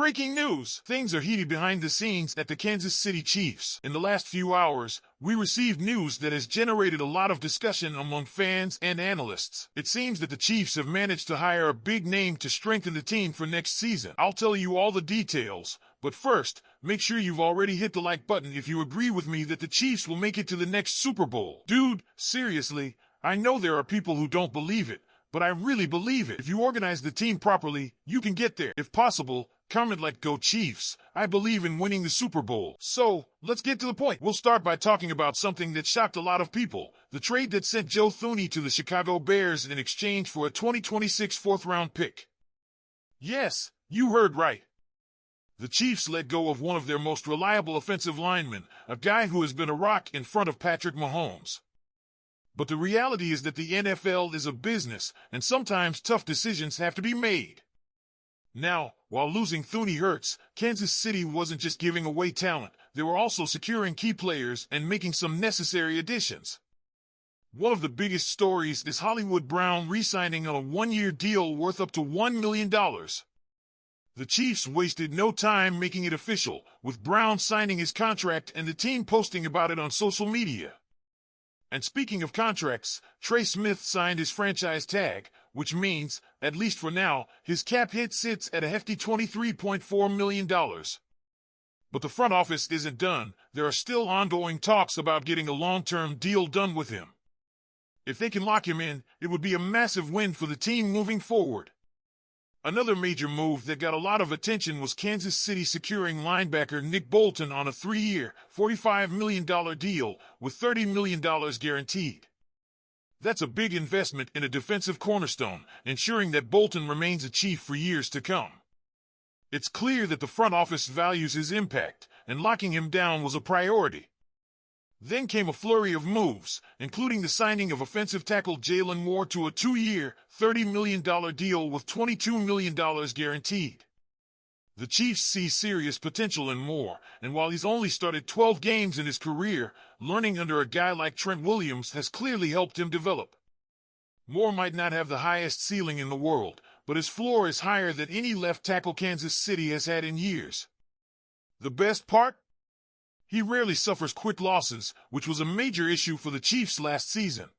Breaking news! Things are heated behind the scenes at the Kansas City Chiefs. In the last few hours, we received news that has generated a lot of discussion among fans and analysts. It seems that the Chiefs have managed to hire a big name to strengthen the team for next season. I'll tell you all the details, but first, make sure you've already hit the like button if you agree with me that the Chiefs will make it to the next Super Bowl. Dude, seriously, I know there are people who don't believe it, but I really believe it. If you organize the team properly, you can get there. If possible, comment like "Go Chiefs." I believe in winning the Super Bowl. So, let's get to the point. We'll start by talking about something that shocked a lot of people. The trade that sent Joe Thuney to the Chicago Bears in exchange for a 2026 fourth-round pick. Yes, you heard right. The Chiefs let go of one of their most reliable offensive linemen, a guy who has been a rock in front of Patrick Mahomes. But the reality is that the NFL is a business, and sometimes tough decisions have to be made. Now, while losing Thuney hurts, Kansas City wasn't just giving away talent, they were also securing key players and making some necessary additions. One of the biggest stories is Hollywood Brown re-signing on a one-year deal worth up to $1 million. The Chiefs wasted no time making it official, with Brown signing his contract and the team posting about it on social media. And speaking of contracts, Trey Smith signed his franchise tag, which means, at least for now, his cap hit sits at a hefty $23.4 million. But the front office isn't done. There are still ongoing talks about getting a long-term deal done with him. If they can lock him in, it would be a massive win for the team moving forward. Another major move that got a lot of attention was Kansas City securing linebacker Nick Bolton on a 3-year, $45 million deal with $30 million guaranteed. That's a big investment in a defensive cornerstone, ensuring that Bolton remains a Chief for years to come. It's clear that the front office values his impact, and locking him down was a priority. Then came a flurry of moves, including the signing of offensive tackle Jalen Moore to a 2-year, $30 million deal with $22 million guaranteed. The Chiefs see serious potential in Moore, and while he's only started 12 games in his career, learning under a guy like Trent Williams has clearly helped him develop. Moore might not have the highest ceiling in the world, but his floor is higher than any left tackle Kansas City has had in years. The best part? He rarely suffers quick losses, which was a major issue for the Chiefs last season.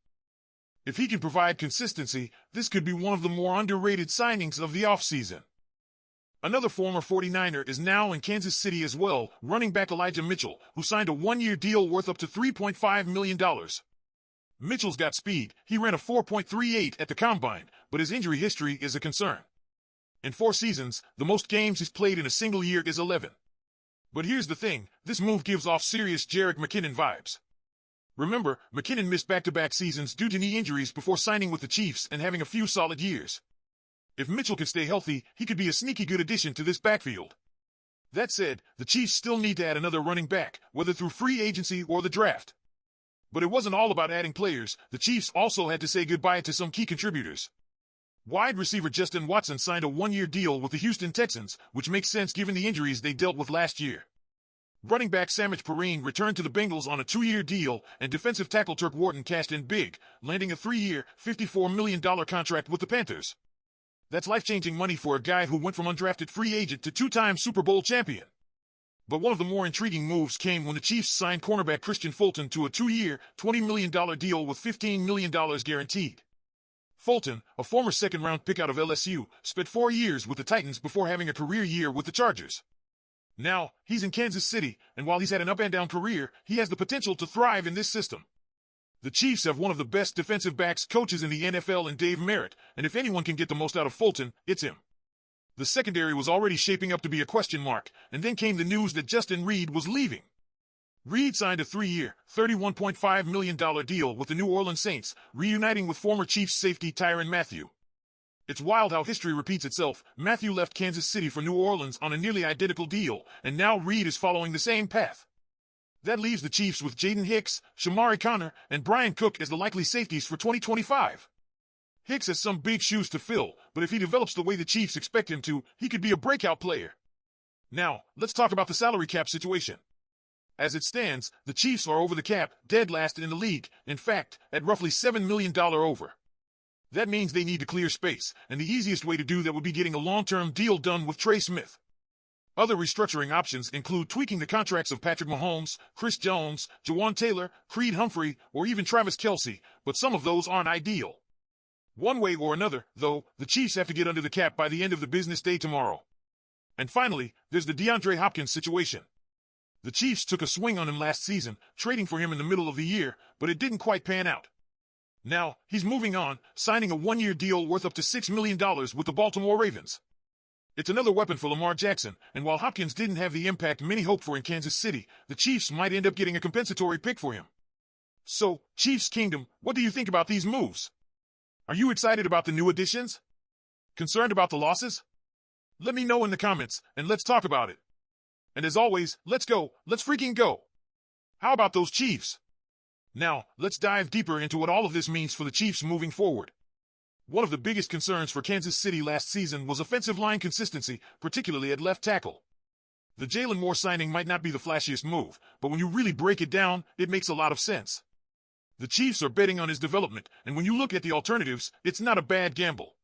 If he can provide consistency, this could be one of the more underrated signings of the offseason. Another former 49er is now in Kansas City as well, running back Elijah Mitchell, who signed a one-year deal worth up to $3.5 million. Mitchell's got speed. He ran a 4.38 at the Combine, but his injury history is a concern. In 4 seasons, the most games he's played in a single year is 11. But here's the thing, this move gives off serious Jerick McKinnon vibes. Remember, McKinnon missed back-to-back seasons due to knee injuries before signing with the Chiefs and having a few solid years. If Mitchell can stay healthy, he could be a sneaky good addition to this backfield. That said, the Chiefs still need to add another running back, whether through free agency or the draft. But it wasn't all about adding players, the Chiefs also had to say goodbye to some key contributors. Wide receiver Justin Watson signed a one-year deal with the Houston Texans, which makes sense given the injuries they dealt with last year. Running back Samaje Perine returned to the Bengals on a 2-year deal, and defensive tackle Turk Wharton cashed in big, landing a 3-year, $54 million contract with the Panthers. That's life-changing money for a guy who went from undrafted free agent to 2-time Super Bowl champion. But one of the more intriguing moves came when the Chiefs signed cornerback Christian Fulton to a 2-year, $20 million deal with $15 million guaranteed. Fulton, a former second-round pick out of LSU, spent 4 years with the Titans before having a career year with the Chargers. Now, he's in Kansas City, and while he's had an up-and-down career, he has the potential to thrive in this system. The Chiefs have one of the best defensive backs coaches in the NFL in Dave Merritt, and if anyone can get the most out of Fulton, it's him. The secondary was already shaping up to be a question mark, and then came the news that Justin Reid was leaving. Reid signed a 3-year, $31.5 million deal with the New Orleans Saints, reuniting with former Chiefs safety Tyrann Mathieu. It's wild how history repeats itself. Mathieu left Kansas City for New Orleans on a nearly identical deal, and now Reid is following the same path. That leaves the Chiefs with Jaden Hicks, Shamari Connor, and Brian Cook as the likely safeties for 2025. Hicks has some big shoes to fill, but if he develops the way the Chiefs expect him to, he could be a breakout player. Now, let's talk about the salary cap situation. As it stands, the Chiefs are over the cap, dead last in the league, in fact, at roughly $7 million over. That means they need to clear space, and the easiest way to do that would be getting a long-term deal done with Trey Smith. Other restructuring options include tweaking the contracts of Patrick Mahomes, Chris Jones, Jawan Taylor, Creed Humphrey, or even Travis Kelce, but some of those aren't ideal. One way or another, though, the Chiefs have to get under the cap by the end of the business day tomorrow. And finally, there's the DeAndre Hopkins situation. The Chiefs took a swing on him last season, trading for him in the middle of the year, but it didn't quite pan out. Now, he's moving on, signing a one-year deal worth up to $6 million with the Baltimore Ravens. It's another weapon for Lamar Jackson, and while Hopkins didn't have the impact many hoped for in Kansas City, the Chiefs might end up getting a compensatory pick for him. So, Chiefs Kingdom, what do you think about these moves? Are you excited about the new additions? Concerned about the losses? Let me know in the comments, and let's talk about it. And as always, let's freaking go. How about those Chiefs? Now, let's dive deeper into what all of this means for the Chiefs moving forward. One of the biggest concerns for Kansas City last season was offensive line consistency, particularly at left tackle. The Jalen Moore signing might not be the flashiest move, but when you really break it down, it makes a lot of sense. The Chiefs are betting on his development, and when you look at the alternatives, it's not a bad gamble.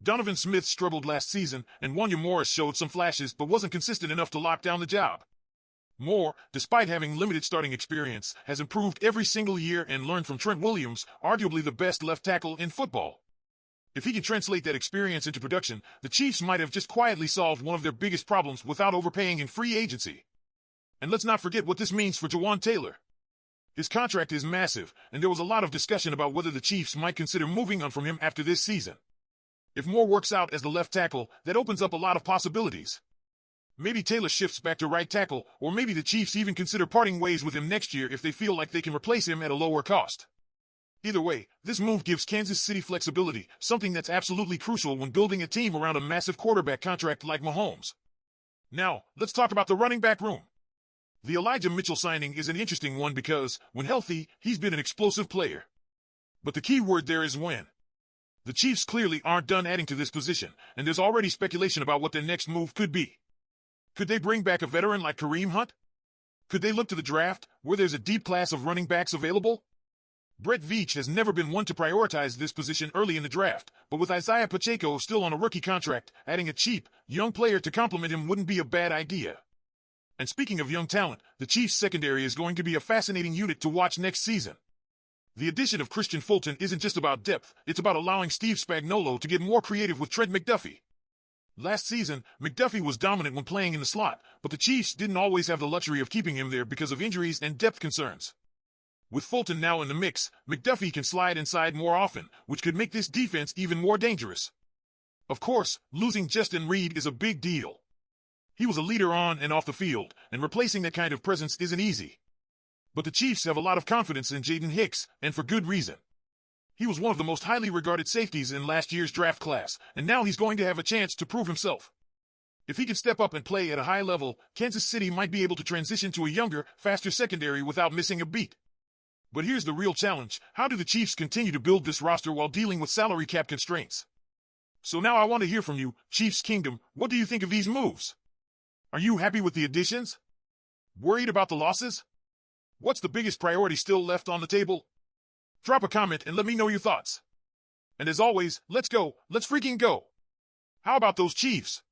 Donovan Smith struggled last season, and Wanya Morris showed some flashes but wasn't consistent enough to lock down the job. Moore, despite having limited starting experience, has improved every single year and learned from Trent Williams, arguably the best left tackle in football. If he can translate that experience into production, the Chiefs might have just quietly solved one of their biggest problems without overpaying in free agency. And let's not forget what this means for Jawan Taylor. His contract is massive, and there was a lot of discussion about whether the Chiefs might consider moving on from him after this season. If Moore works out as the left tackle, that opens up a lot of possibilities. Maybe Taylor shifts back to right tackle, or maybe the Chiefs even consider parting ways with him next year if they feel like they can replace him at a lower cost. Either way, this move gives Kansas City flexibility, something that's absolutely crucial when building a team around a massive quarterback contract like Mahomes. Now, let's talk about the running back room. The Elijah Mitchell signing is an interesting one because, when healthy, he's been an explosive player. But the key word there is when. The Chiefs clearly aren't done adding to this position, and there's already speculation about what their next move could be. Could they bring back a veteran like Kareem Hunt? Could they look to the draft, where there's a deep class of running backs available? Brett Veach has never been one to prioritize this position early in the draft, but with Isaiah Pacheco still on a rookie contract, adding a cheap, young player to complement him wouldn't be a bad idea. And speaking of young talent, the Chiefs' secondary is going to be a fascinating unit to watch next season. The addition of Christian Fulton isn't just about depth, it's about allowing Steve Spagnuolo to get more creative with Trent McDuffie. Last season, McDuffie was dominant when playing in the slot, but the Chiefs didn't always have the luxury of keeping him there because of injuries and depth concerns. With Fulton now in the mix, McDuffie can slide inside more often, which could make this defense even more dangerous. Of course, losing Justin Reed is a big deal. He was a leader on and off the field, and replacing that kind of presence isn't easy. But the Chiefs have a lot of confidence in Jaden Hicks, and for good reason. He was one of the most highly regarded safeties in last year's draft class, and now he's going to have a chance to prove himself. If he can step up and play at a high level, Kansas City might be able to transition to a younger, faster secondary without missing a beat. But here's the real challenge. How do the Chiefs continue to build this roster while dealing with salary cap constraints? So now I want to hear from you, Chiefs Kingdom. What do you think of these moves? Are you happy with the additions? Worried about the losses? What's the biggest priority still left on the table? Drop a comment and let me know your thoughts. And as always, let's freaking go. How about those Chiefs?